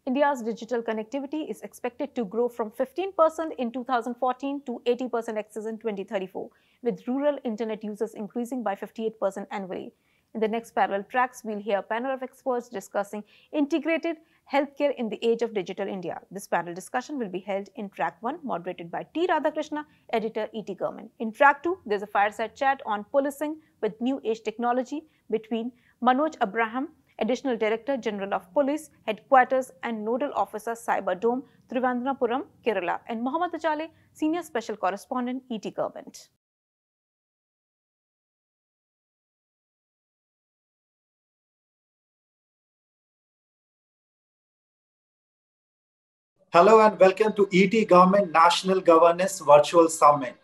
India's digital connectivity is expected to grow from 15% in 2014 to 80% access in 2034, with rural internet users increasing by 58% annually. In the next parallel tracks, we'll hear a panel of experts discussing integrated healthcare in the age of digital India. This panel discussion will be held in track 1, moderated by T. Radhakrishna, editor, ETGovernment. In track 2, there's a fireside chat on policing with new age technology between Manoj Abraham, Additional Director General of Police, Headquarters and Nodal Officer, CyberDome, Trivandrum, Kerala, and Mohammad Ajale, Senior Special Correspondent, ETGovernment. Hello and welcome to ETGovernment National Governance Virtual Summit.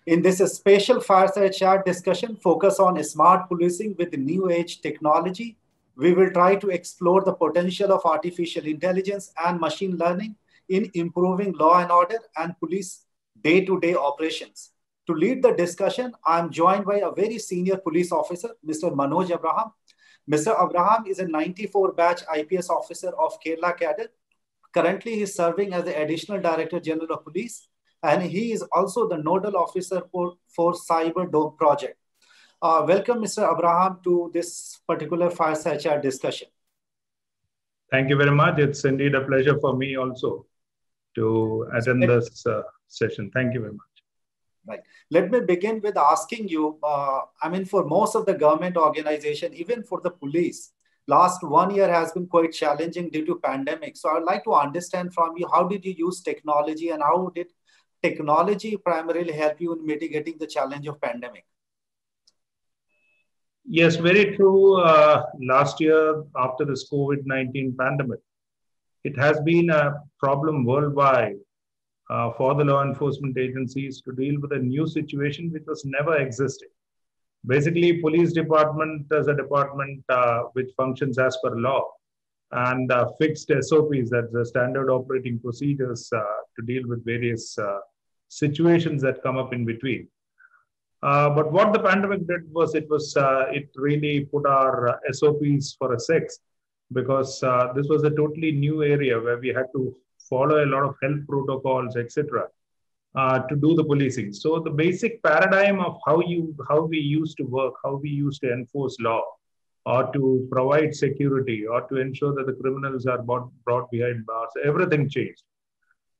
In this special fireside chat discussion focus on smart policing with new age technology, we will try to explore the potential of artificial intelligence and machine learning in improving law and order and police day-to-day operations. To lead the discussion, I am joined by a very senior police officer, Mr. Manoj Abraham. Mr. Abraham is a 94 batch IPS officer of Kerala cadre. Currently, he is serving as the Additional Director General of Police, and he is also the Nodal Officer for CyberDome project. Welcome, Mr. Abraham, to this particular fireside chat discussion. Thank you very much. It's indeed a pleasure for me also to attend this session. Thank you very much. Right. Let me begin with asking you, for most of the government organization, even for the police, last 1 year has been quite challenging due to pandemic. So I'd like to understand from you, how did you use technology and how did technology primarily help you in mitigating the challenge of pandemic? Yes, very true. Last year, after this COVID-19 pandemic, it has been a problem worldwide for the law enforcement agencies to deal with a new situation which was never existing. Basically, police department is a department which functions as per law and fixed SOPs, that's the standard operating procedures to deal with various situations that come up in between. But what the pandemic did was it really put our SOPs for a six, because this was a totally new area where we had to follow a lot of health protocols, etc. To do the policing. So the basic paradigm of how we used to work, how we used to enforce law, or to provide security, or to ensure that the criminals are brought behind bars, everything changed.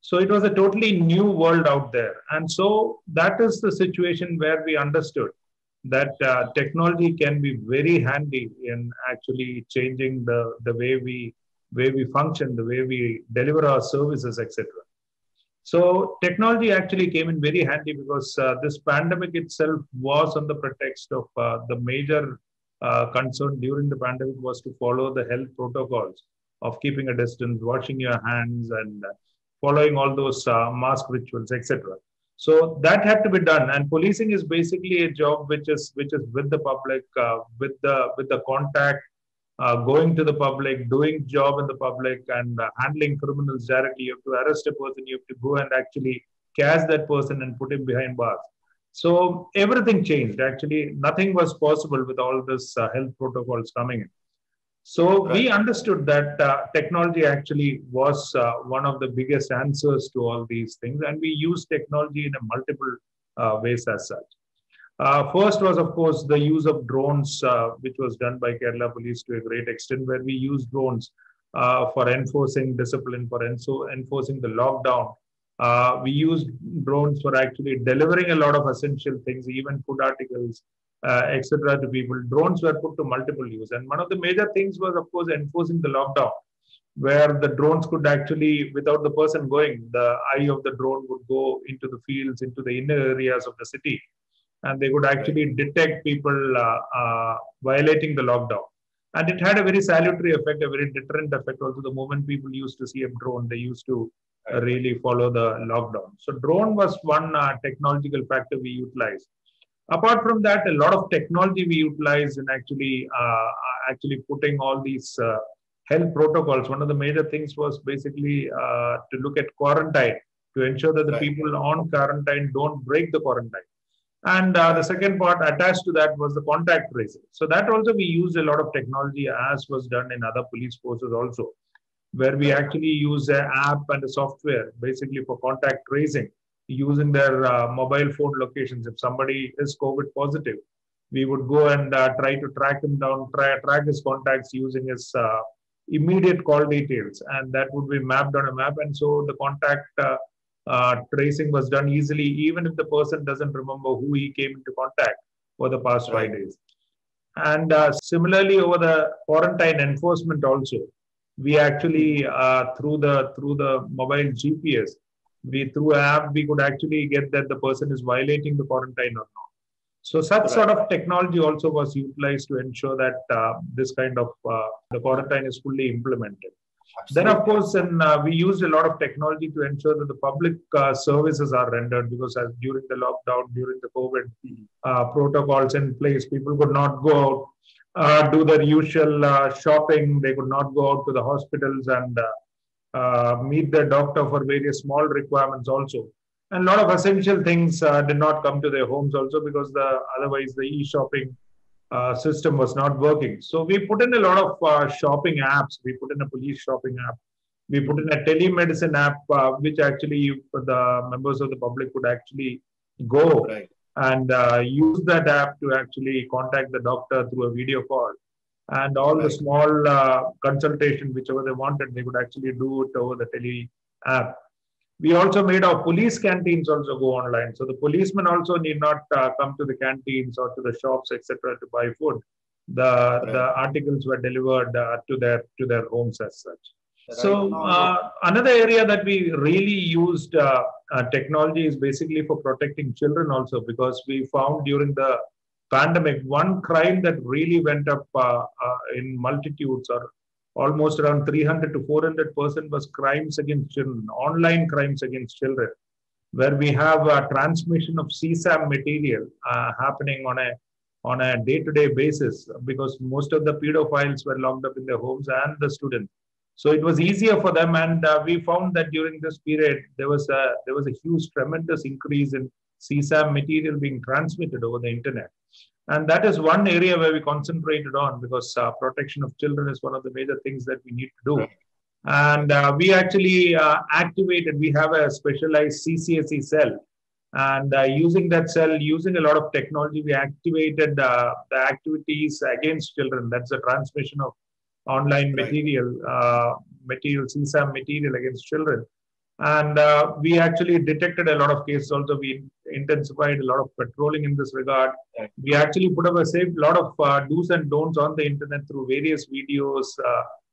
So it was a totally new world out there. And so that is the situation where we understood that technology can be very handy in actually changing the way we function, the way we deliver our services, etc. So technology actually came in very handy because this pandemic itself was on the pretext of the major concern during the pandemic was to follow the health protocols of keeping a distance, washing your hands, and following all those mask rituals, etc. So that had to be done. And policing is basically a job which is with the public, with the contact, going to the public, doing job in the public, and handling criminals directly. You have to arrest a person, you have to go and actually catch that person and put him behind bars. So everything changed. Actually, nothing was possible with all this health protocols coming in. So we understood that technology actually was one of the biggest answers to all these things, and we use technology in a multiple ways as such. First was, of course, the use of drones, which was done by Kerala Police to a great extent, where we use drones for enforcing discipline, for enforcing the lockdown. We used drones for actually delivering a lot of essential things, even food articles, etc. to people. Drones were put to multiple use. And one of the major things was, of course, enforcing the lockdown, where the drones could actually, without the person going, the eye of the drone would go into the fields, into the inner areas of the city, and they could actually detect people violating the lockdown. And it had a very salutary effect, a very deterrent effect. Also, the moment people used to see a drone, they used to really follow the lockdown. So drone was one technological factor we utilized. Apart from that, a lot of technology we utilized in actually putting all these health protocols. One of the major things was basically to look at quarantine, to ensure that the people on quarantine don't break the quarantine. And the second part attached to that was the contact tracing. So that also we used a lot of technology, as was done in other police forces also, where we actually use an app and a software basically for contact tracing using their mobile phone locations. If somebody is COVID positive, we would go and try to track him down, track his contacts using his immediate call details, and that would be mapped on a map. And so the contact tracing was done easily, even if the person doesn't remember who he came into contact for the past 5 days. And similarly, over the quarantine enforcement also, we actually through the mobile GPS, through an app, we could actually get that the person is violating the quarantine or not. So such sort of technology also was utilized to ensure that this kind of the quarantine is fully implemented. Absolutely. Then, of course, we used a lot of technology to ensure that the public services are rendered, because during the lockdown, during the COVID protocols in place, people could not go out, do their usual shopping. They could not go out to the hospitals and meet their doctor for various small requirements also. And a lot of essential things did not come to their homes also, because otherwise the e-shopping system was not working. So we put in a lot of shopping apps. We put in a police shopping app. We put in a telemedicine app, which actually the members of the public could actually go and use that app to actually contact the doctor through a video call. And all the small consultation, whichever they wanted, they could actually do it over the tele app. We also made our police canteens also go online. So the policemen also need not come to the canteens or to the shops, etc., to buy food. The articles were delivered to their homes as such. So another area that we really used technology is basically for protecting children also, because we found during the pandemic, one crime that really went up in multitudes, or almost around 300 to 400% was crimes against children, online crimes against children, where we have a transmission of CSAM material happening on a day-to-day basis, because most of the pedophiles were locked up in their homes and the students. So it was easier for them, and we found that during this period there was a huge, tremendous increase in CSAM material being transmitted over the internet. And that is one area where we concentrated on, because protection of children is one of the major things that we need to do. And we actually activated, we have a specialized CCSE cell. And using that cell, using a lot of technology, we activated the activities against children. That's the transmission of online material, CSAM material against children. And we actually detected a lot of cases also. We intensified a lot of patrolling in this regard. We actually put up a lot of do's and don'ts on the internet through various videos,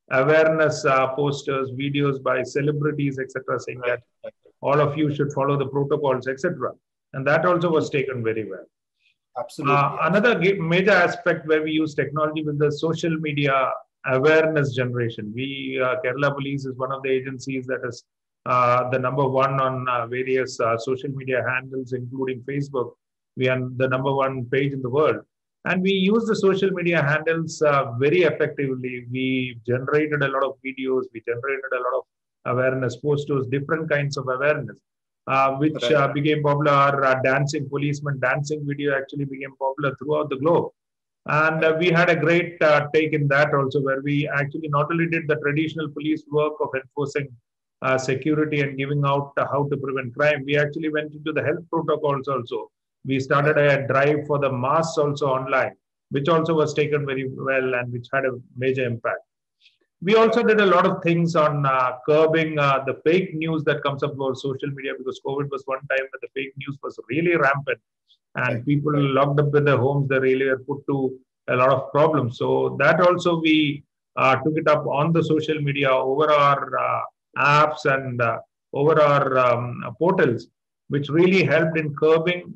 awareness posters, videos by celebrities, etc., saying that all of you should follow the protocols, etc. And that also was taken very well. Absolutely. Another major aspect where we use technology with the social media awareness generation. Kerala Police is one of the agencies that is the number one on various social media handles, including Facebook. We are the number one page in the world. And we use the social media handles very effectively. We generated a lot of videos. We generated a lot of awareness posters, different kinds of awareness, which became popular. Our dancing policeman dancing video actually became popular throughout the globe. And we had a great take in that also, where we actually not only did the traditional police work of enforcing security and giving out how to prevent crime, we actually went into the health protocols also. We started a drive for the masks also online, which also was taken very well and which had a major impact. We also did a lot of things on curbing the fake news that comes up about social media, because COVID was one time that the fake news was really rampant, and people locked up in their homes, they really were put to a lot of problems. So that also we took it up on the social media over our apps and over our portals, which really helped in curbing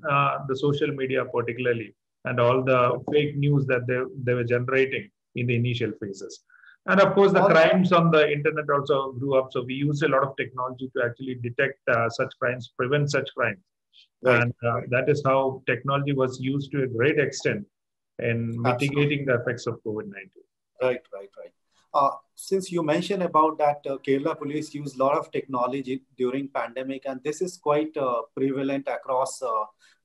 the social media particularly, and all the fake news that they were generating in the initial phases. And of course, the crimes on the internet also grew up. So we used a lot of technology to actually detect such crimes, prevent such crimes. And that is how technology was used to a great extent in mitigating the effects of COVID-19. Right. Since you mentioned about that Kerala Police used a lot of technology during pandemic, and this is quite prevalent across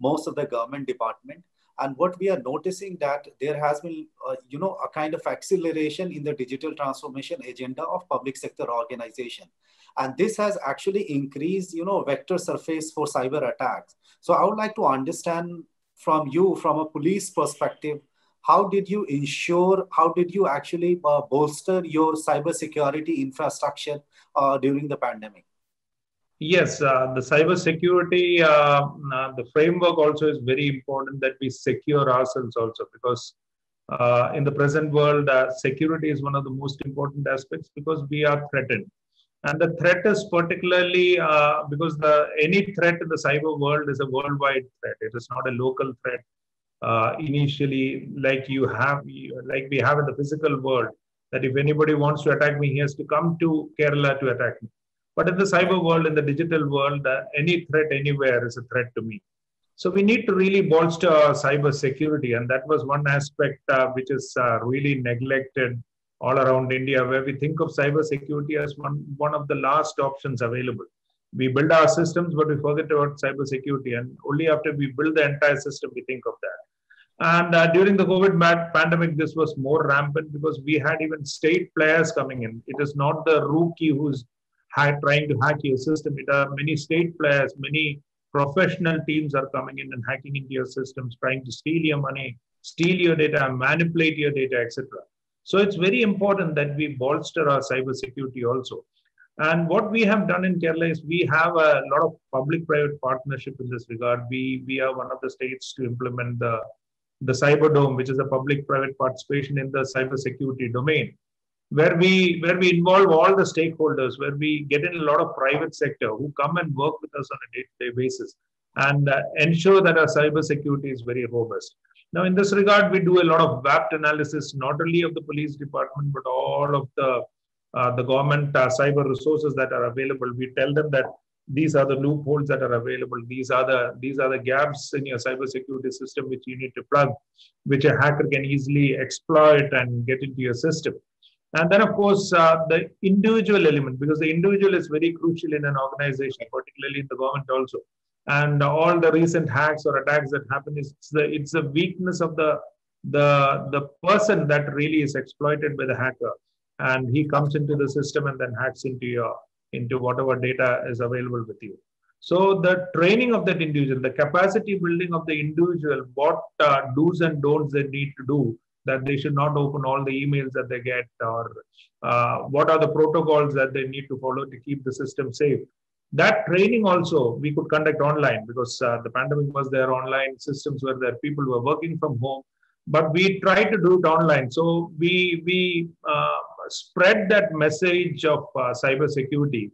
most of the government department. And what we are noticing that there has been, a kind of acceleration in the digital transformation agenda of public sector organization. And this has actually increased, vector surface for cyber attacks. So I would like to understand from you, from a police perspective, how did you ensure, how did you actually bolster your cybersecurity infrastructure during the pandemic? Yes, the cyber security, the framework also is very important that we secure ourselves also, because in the present world, security is one of the most important aspects because we are threatened. And the threat is particularly because any threat in the cyber world is a worldwide threat. It is not a local threat initially, like like we have in the physical world, that if anybody wants to attack me, he has to come to Kerala to attack me. But in the cyber world, in the digital world, any threat anywhere is a threat to me. So we need to really bolster our cyber security. And that was one aspect which is really neglected all around India, where we think of cyber security as one of the last options available. We build our systems, but we forget about cyber security. And only after we build the entire system, we think of that. And during the COVID pandemic, this was more rampant because we had even state players coming in. It is not the rookie who's trying to hack your system. It are many state players, many professional teams are coming in and hacking into your systems, trying to steal your money, steal your data, manipulate your data, etc. So it's very important that we bolster our cyber security also. And what we have done in Kerala is we have a lot of public-private partnership in this regard. We are one of the states to implement the CyberDome, which is a public-private participation in the cybersecurity domain, where we involve all the stakeholders, where we get in a lot of private sector who come and work with us on a day-to-day basis and ensure that our cybersecurity is very robust. Now, in this regard, we do a lot of WAPT analysis, not only of the police department, but all of the government cyber resources that are available. We tell them that these are the loopholes that are available. These are the gaps in your cybersecurity system which you need to plug, which a hacker can easily exploit and get into your system. And then, of course, the individual element, because the individual is very crucial in an organization, particularly in the government also. And all the recent hacks or attacks that happen, it's the weakness of the person that really is exploited by the hacker. And he comes into the system and then hacks into whatever data is available with you. So the training of that individual, the capacity building of the individual, what do's and don'ts they need to do, that they should not open all the emails that they get, or what are the protocols that they need to follow to keep the system safe. That training also we could conduct online, because the pandemic was there, online systems were there, people were working from home, but we tried to do it online. So we spread that message of cybersecurity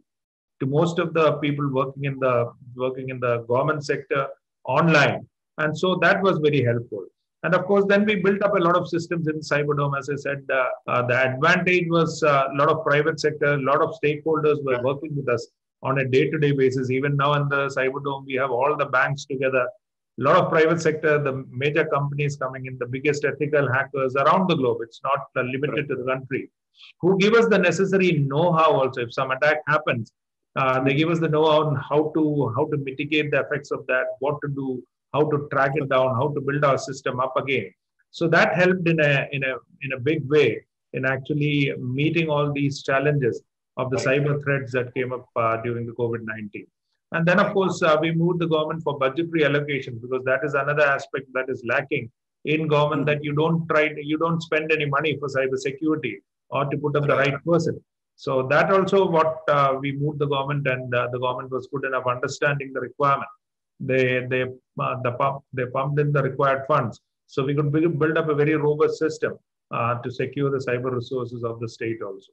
to most of the people working in the government sector online. And so that was very helpful. And of course, then we built up a lot of systems in CyberDome. As I said, the advantage was a lot of private sector, a lot of stakeholders were working with us on a day-to-day basis. Even now in the CyberDome, we have all the banks together, a lot of private sector, the major companies coming in, the biggest ethical hackers around the globe. It's not limited to the country, who give us the necessary know-how also. If some attack happens, they give us the know-how on how to mitigate the effects of that, what to do, how to track it down, how to build our system up again. So that helped in a big way in actually meeting all these challenges of the cyber threats that came up during the COVID-19. And then, of course, we moved the government for budgetary allocation, because that is another aspect that is lacking in government, that you don't spend any money for cyber security or to put up the right person. So that also what we moved the government, and the government was good enough understanding the requirement. They pumped in the required funds, so we could build up a very robust system to secure the cyber resources of the state also.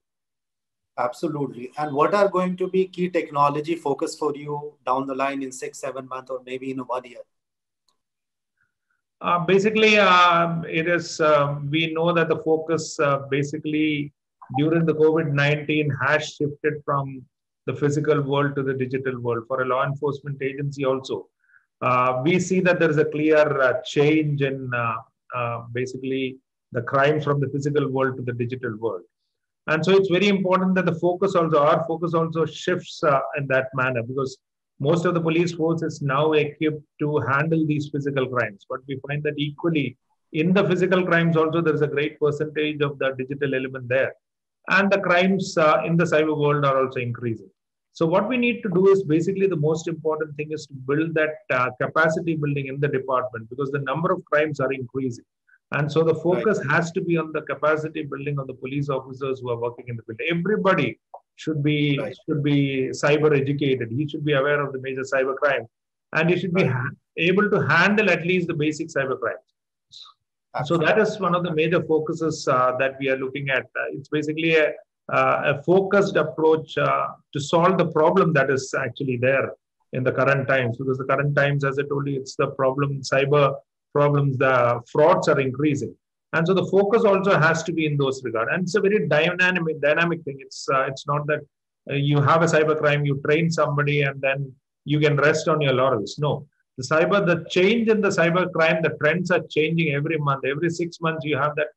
Absolutely. And what are going to be key technology focus for you down the line in 6-7 months, or maybe in 1 year? Basically, it is. We know that the focus basically during the COVID-19 has shifted from the physical world to the digital world. For a law enforcement agency also, we see that there is a clear change in basically the crime from the physical world to the digital world. And so it's very important that our focus also shifts in that manner, because Most of the police force is now equipped to handle these physical crimes. But we find that equally in the physical crimes also, there is a great percentage of the digital element there. And the crimes in the cyber world are also increasing. So what we need to do is basically the most important thing is to build that capacity building in the department, because the number of crimes are increasing. And so the focus has to be on the capacity building of the police officers who are working in the field. Everybody should be cyber educated. He should be aware of the major cyber crime, and he should be able to handle at least the basic cyber crimes. So that is one of the major focuses that we are looking at. It's basically a focused approach to solve the problem that is actually there in the current times. Because the current times, as I told you, it's the problem, cyber problems, the frauds are increasing. And so the focus also has to be in those regard. And it's a very dynamic thing. It's not that you have a cyber crime, you train somebody, and then you can rest on your laurels. No. The change in the cyber crime, the trends are changing every month. Every 6 months, you have that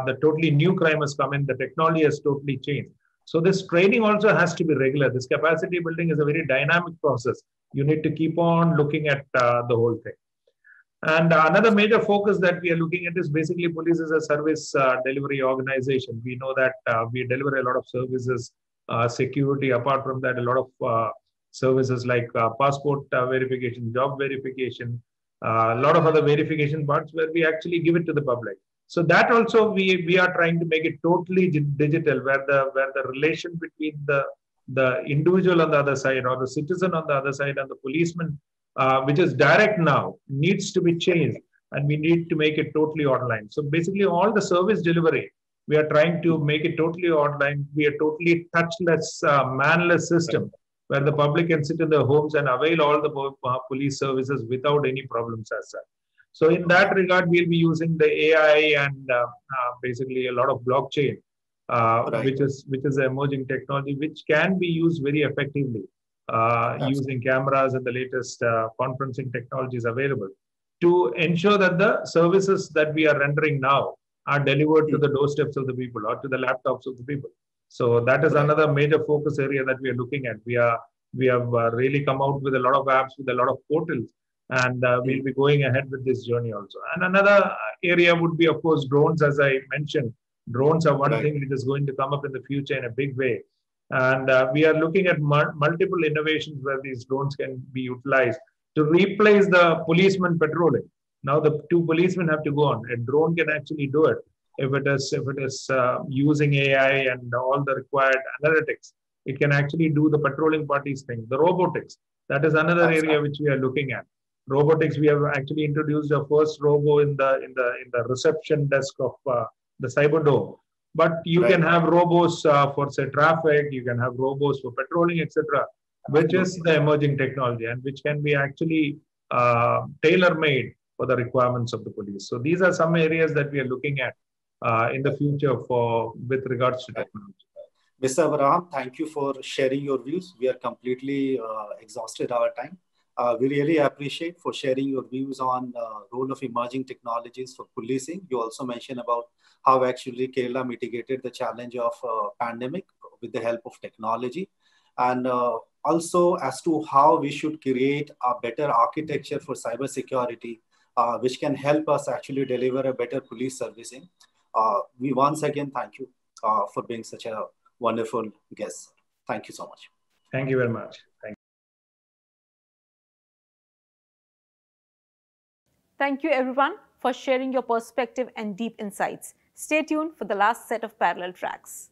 the totally new crime has come in. The technology has totally changed. So this training also has to be regular. This capacity building is a very dynamic process. You need to keep on looking at the whole thing. And another major focus that we are looking at is basically police as a service delivery organization. We know that we deliver a lot of services, security. Apart from that, a lot of services like passport verification, job verification, a lot of other verification parts where we actually give it to the public. So that also we are trying to make it totally digital, where the relation between the individual on the other side or the citizen on the other side and the policeman, which is direct now, needs to be changed, and we need to make it totally online. So basically all the service delivery, we are trying to make it totally online. We are totally touchless, manless system where the public can sit in their homes and avail all the police services without any problems as such. So in that regard, we'll be using the AI and basically a lot of blockchain, which is an emerging technology which can be used very effectively using cameras and the latest conferencing technologies available to ensure that the services that we are rendering now are delivered to the doorsteps of the people or to the laptops of the people. So that is another major focus area that we are looking at. We have really come out with a lot of apps, with a lot of portals, and we'll be going ahead with this journey also. And another area would be, of course, drones. As I mentioned, drones are one thing which is going to come up in the future in a big way. And we are looking at multiple innovations where these drones can be utilized to replace the policeman patrolling. Now the two policemen have to go on. A drone can actually do it if it is using AI and all the required analytics. It can actually do the patrolling parties thing. The robotics, that is another area which we are looking at. Robotics, we have actually introduced our first robo in the reception desk of the CyberDome. But you can have robos for say traffic, you can have robos for patrolling, etc., which is the emerging technology and which can be actually tailor-made for the requirements of the police. So these are some areas that we are looking at in the future with regards to technology. Mr. Abraham, thank you for sharing your views. We are completely exhausted our time. We really appreciate for sharing your views on the role of emerging technologies for policing. You also mentioned about how actually Kerala mitigated the challenge of pandemic with the help of technology. And also as to how we should create a better architecture for cybersecurity, which can help us actually deliver a better police servicing. We once again thank you for being such a wonderful guest. Thank you so much. Thank you very much. Thank you everyone for sharing your perspective and deep insights. Stay tuned for the last set of parallel tracks.